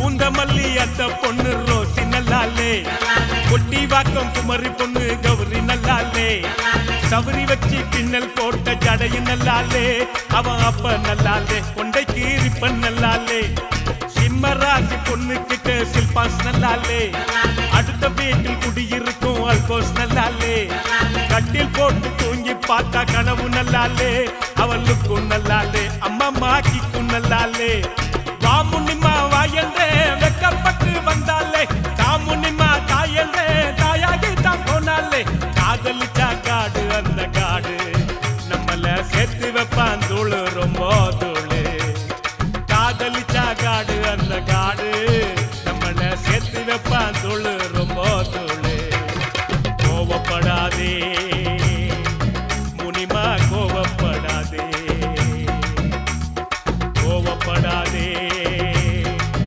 பூந்தமல்லி அந்த பொண்ணு ரோசி நல்லாலே, கொட்டி வாக்கம் குமரி பொண்ணு கௌரி நல்லாலே, சவரி வச்சு பின்னல் போட்ட ஜடையும் நல்லாலே, அவன் அப்ப நல்லாலே, கொண்டை கீரிப்பன் நல்லாலே, சிம்மராசி பொண்ணு கிட்ட சில்பாஸ் நல்லாலே, அடுத்த வீட்டில் குடியிருக்கும் அல்கோஸ் நல்லாலே, கட்டில் போட்டு தூங்கி பார்த்தா கனவு நல்லாலே, அவளுக்கும் நல்லாலே, அம்மா மாக்கிக்கும் நல்லாலே, வாமுனிமா வாயந்தே வெக்கப்பட்டு வந்தாலே, தாமுனிமா தாயந்தே தாயாகி தான் போனாலே, காதலிச்சா காடு அந்த காடு நம்மள சேர்த்து வைப்பான் தூளு ரொம்ப தூளு, காதலிச்சா காடு அந்த காடு